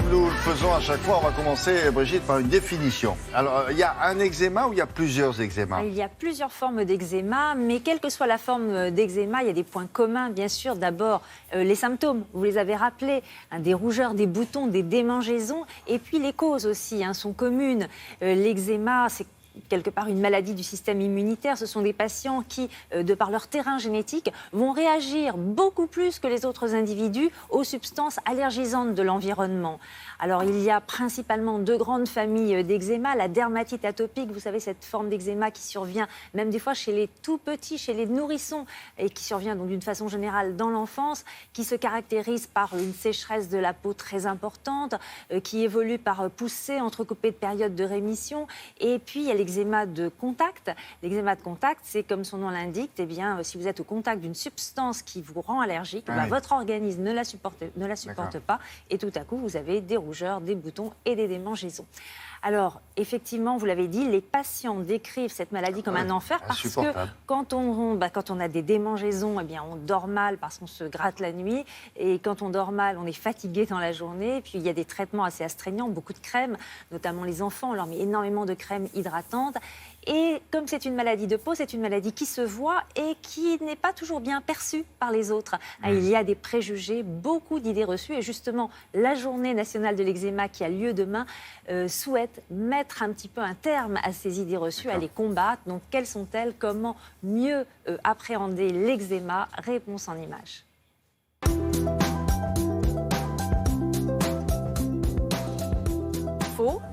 comme nous le faisons à chaque fois, on va commencer, Brigitte, par une définition. Alors, il y a un eczéma ou il y a plusieurs eczémas? Il y a plusieurs formes d'eczéma, mais quelle que soit la forme d'eczéma, il y a des points communs, bien sûr. D'abord, les symptômes, vous les avez rappelés, des rougeurs, des boutons, des démangeaisons, et puis les causes aussi sont communes. L'eczéma, c'est quelque part une maladie du système immunitaire. Ce sont des patients qui, de par leur terrain génétique, vont réagir beaucoup plus que les autres individus aux substances allergisantes de l'environnement. Alors, il y a principalement deux grandes familles d'eczéma. La dermatite atopique, vous savez, cette forme d'eczéma qui survient même des fois chez les tout petits, chez les nourrissons, et qui survient donc d'une façon générale dans l'enfance, qui se caractérise par une sécheresse de la peau très importante, qui évolue par poussées entrecoupées de périodes de rémission. Et puis, il y a l'eczéma de contact. L'eczéma de contact, c'est comme son nom l'indique, eh bien, si vous êtes au contact d'une substance qui vous rend allergique, votre organisme ne la supporte pas, et tout à coup, vous avez des rougeurs, des boutons et des démangeaisons. Alors, effectivement, vous l'avez dit, les patients décrivent cette maladie comme un enfer parce que quand on a des démangeaisons, eh bien, on dort mal parce qu'on se gratte la nuit. Et quand on dort mal, on est fatigué dans la journée. Et puis, il y a des traitements assez astreignants, beaucoup de crèmes, notamment les enfants. On leur met énormément de crèmes hydratantes. Et comme c'est une maladie de peau, c'est une maladie qui se voit et qui n'est pas toujours bien perçue par les autres. Il y a des préjugés, beaucoup d'idées reçues. Et justement, la journée nationale de l'eczéma qui a lieu demain souhaite mettre un petit peu un terme à ces idées reçues, à les combattre. Donc, quelles sont-elles? Comment mieux appréhender l'eczéma? Réponse en images.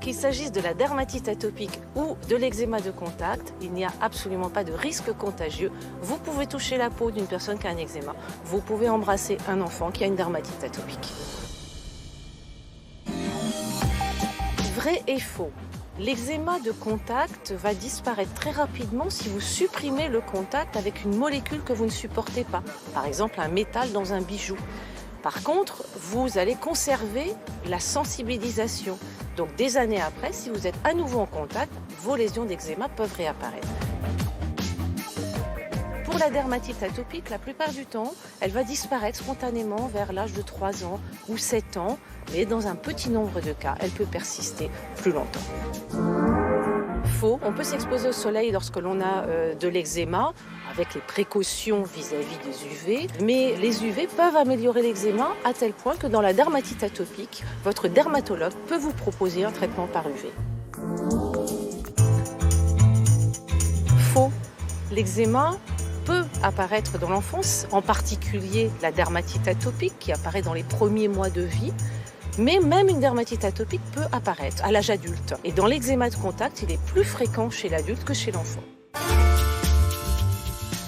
Qu'il s'agisse de la dermatite atopique ou de l'eczéma de contact, il n'y a absolument pas de risque contagieux. Vous pouvez toucher la peau d'une personne qui a un eczéma. Vous pouvez embrasser un enfant qui a une dermatite atopique. Vrai et faux. L'eczéma de contact va disparaître très rapidement si vous supprimez le contact avec une molécule que vous ne supportez pas. Par exemple, un métal dans un bijou. Par contre, vous allez conserver la sensibilisation. Donc, des années après, si vous êtes à nouveau en contact, vos lésions d'eczéma peuvent réapparaître. Pour la dermatite atopique, la plupart du temps, elle va disparaître spontanément vers l'âge de 3 ans ou 7 ans, mais dans un petit nombre de cas, elle peut persister plus longtemps. Faux, on peut s'exposer au soleil lorsque l'on a de l'eczéma, avec les précautions vis-à-vis des UV, mais les UV peuvent améliorer l'eczéma à tel point que dans la dermatite atopique, votre dermatologue peut vous proposer un traitement par UV. Faux, l'eczéma peut apparaître dans l'enfance, en particulier la dermatite atopique qui apparaît dans les premiers mois de vie. Mais même une dermatite atopique peut apparaître à l'âge adulte. Et dans l'eczéma de contact, il est plus fréquent chez l'adulte que chez l'enfant.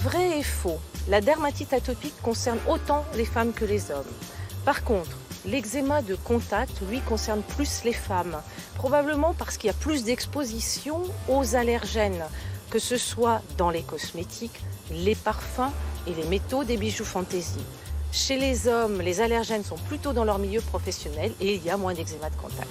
Vrai et faux. La dermatite atopique concerne autant les femmes que les hommes. Par contre, l'eczéma de contact, lui, concerne plus les femmes. Probablement parce qu'il y a plus d'exposition aux allergènes, que ce soit dans les cosmétiques, les parfums et les métaux des bijoux fantaisie. Chez les hommes, les allergènes sont plutôt dans leur milieu professionnel et il y a moins d'eczéma de contact.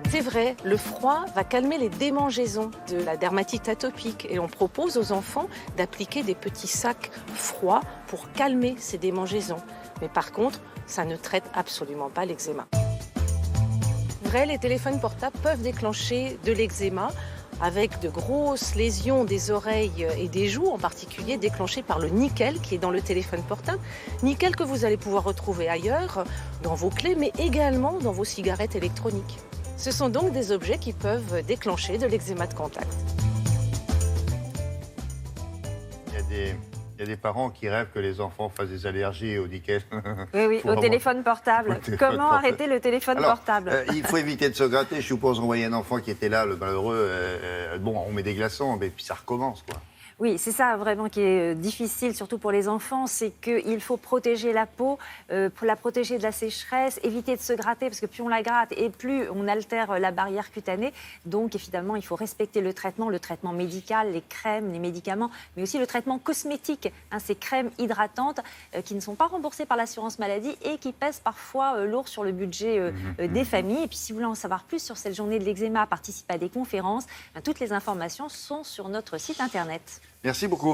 C'est vrai, le froid va calmer les démangeaisons de la dermatite atopique et on propose aux enfants d'appliquer des petits sacs froids pour calmer ces démangeaisons. Mais par contre, ça ne traite absolument pas l'eczéma. Vrai, les téléphones portables peuvent déclencher de l'eczéma avec de grosses lésions des oreilles et des joues, en particulier déclenchées par le nickel qui est dans le téléphone portable. Nickel que vous allez pouvoir retrouver ailleurs, dans vos clés, mais également dans vos cigarettes électroniques. Ce sont donc des objets qui peuvent déclencher de l'eczéma de contact. Il y a des parents qui rêvent que les enfants fassent des allergies au nickel. Oui, au téléphone portable. Comment arrêter le téléphone portable? Il faut éviter de se gratter. Je suppose qu'on voyait un enfant qui était là, le malheureux. On met des glaçons, mais puis ça recommence, quoi. Oui, c'est ça vraiment qui est difficile, surtout pour les enfants, c'est qu'il faut protéger la peau, pour la protéger de la sécheresse, éviter de se gratter, parce que plus on la gratte et plus on altère la barrière cutanée. Donc, évidemment, il faut respecter le traitement médical, les crèmes, les médicaments, mais aussi le traitement cosmétique, ces crèmes hydratantes qui ne sont pas remboursées par l'assurance maladie et qui pèsent parfois lourd sur le budget des familles. Et puis, si vous voulez en savoir plus sur cette journée de l'eczéma, participer à des conférences, toutes les informations sont sur notre site internet. Merci beaucoup.